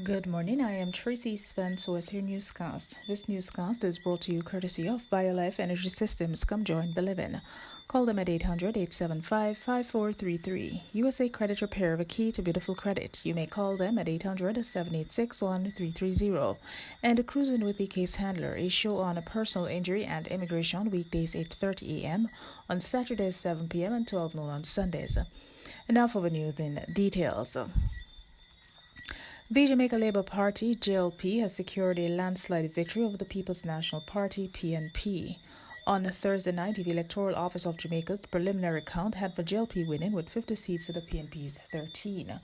Good morning, I am Tracy Spence with your newscast. This newscast is brought to you courtesy of BioLife Energy Systems. Come join, believe in. Call them at 800-875-5433. USA Credit Repair, a key to beautiful credit. You may call them at 800-786-1330. And Cruising with the Case Handler, a show on a personal injury and immigration, weekdays 8:30 a.m., on Saturdays 7 p.m. and 12 noon on Sundays. And now for the news in details. The Jamaica Labour Party, JLP, has secured a landslide victory over the People's National Party, PNP. On Thursday night, the Electoral Office of Jamaica's preliminary count had the JLP winning with 50 seats to the PNP's 13.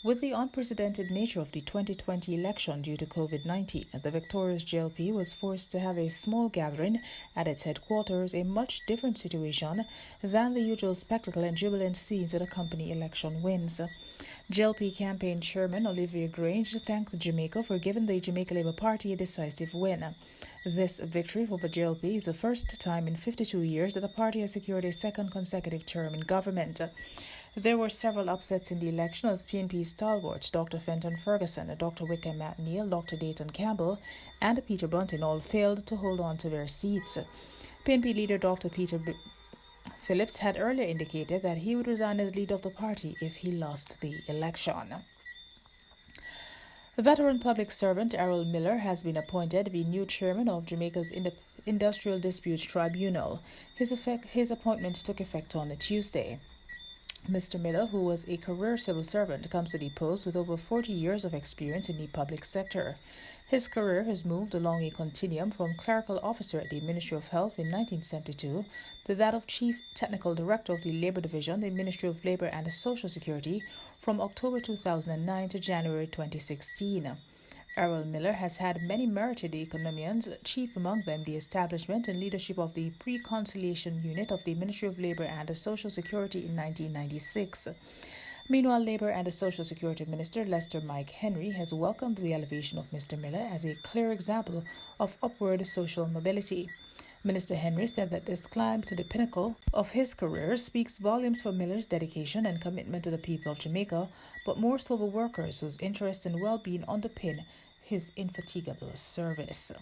With the unprecedented nature of the 2020 election due to COVID-19, the victorious JLP was forced to have a small gathering at its headquarters, a much different situation than the usual spectacle and jubilant scenes that accompany election wins. JLP campaign chairman Olivia Grange thanked Jamaica for giving the Jamaica Labour Party a decisive win. This victory for the JLP is the first time in 52 years that the party has secured a second consecutive term in government. There were several upsets in the election as PNP stalwarts Dr. Fenton Ferguson, Dr. Wickham McNeil, Dr. Dayton Campbell, and Peter Brunton all failed to hold on to their seats. PNP leader Dr. Peter Phillips had earlier indicated that he would resign as leader of the party if he lost the election. Veteran public servant Errol Miller has been appointed the new chairman of Jamaica's Industrial Disputes Tribunal. His appointment took effect on Tuesday. Mr. Miller, who was a career civil servant, comes to the post with over 40 years of experience in the public sector. His career has moved along a continuum from clerical officer at the Ministry of Health in 1972 to that of Chief Technical Director of the Labour Division, the Ministry of Labour and Social Security, from October 2009 to January 2016. Errol Miller has had many merited economians, chief among them the establishment and leadership of the Pre-Conciliation Unit of the Ministry of Labour and Social Security in 1996. Meanwhile, Labour and Social Security Minister Lester Mike Henry has welcomed the elevation of Mr. Miller as a clear example of upward social mobility. Minister Henry said that this climb to the pinnacle of his career speaks volumes for Miller's dedication and commitment to the people of Jamaica, but more so the workers whose interests and well-being underpin his infatigable service.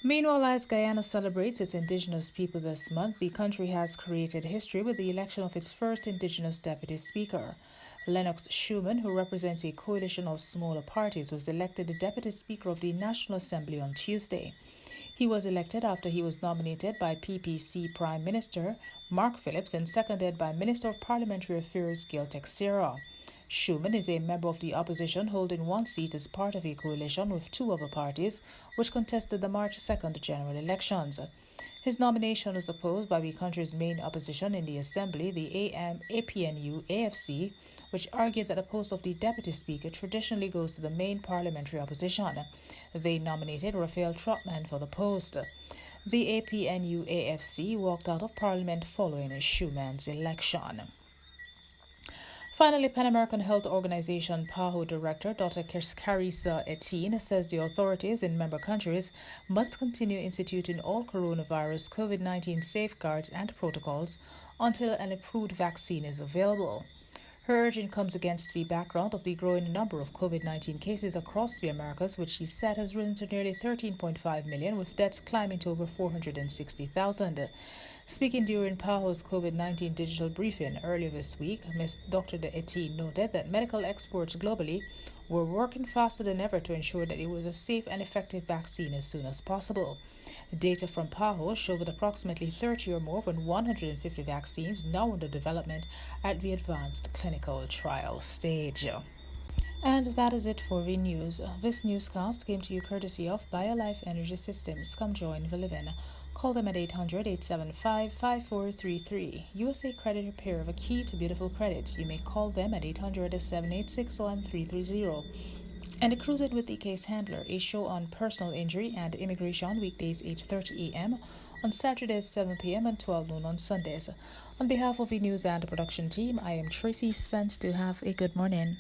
Meanwhile, as Guyana celebrates its Indigenous people this month, the country has created history with the election of its first Indigenous Deputy Speaker. Lennox Schumann, who represents a coalition of smaller parties, was elected the Deputy Speaker of the National Assembly on Tuesday. He was elected after he was nominated by PPC Prime Minister Mark Phillips and seconded by Minister of Parliamentary Affairs Gail Texera. Schumann is a member of the opposition, holding one seat as part of a coalition with two other parties, which contested the March 2nd general elections. His nomination was opposed by the country's main opposition in the Assembly, the APNU-AFC, which argued that the post of the Deputy Speaker traditionally goes to the main parliamentary opposition. They nominated Raphael Trotman for the post. The APNU-AFC walked out of Parliament following Schumann's election. Finally, Pan American Health Organization PAHO Director Dr. Carissa Etienne says the authorities in member countries must continue instituting all coronavirus COVID-19 safeguards and protocols until an approved vaccine is available. Her urging comes against the background of the growing number of COVID-19 cases across the Americas, which she said has risen to nearly 13.5 million, with deaths climbing to over 460,000. Speaking during PAHO's COVID-19 digital briefing earlier this week, Ms. Dr. Etienne noted that medical experts globally were working faster than ever to ensure that it was a safe and effective vaccine as soon as possible. Data from PAHO show that approximately 30 or more than 150 vaccines now under development at the advanced clinical trial stage. And that is it for the news. This newscast came to you courtesy of BioLife Energy Systems. Come join the living. Call them at 800-875-5433. USA Credit Repair, a key to beautiful credit. You may call them at 800-786-1330. And Cruising with the Case Handler, a show on personal injury and immigration, weekdays 8:30 a.m., on Saturdays 7 p.m. and 12 noon on Sundays. On behalf of the news and production team, I am Tracy Spence. To have a good morning.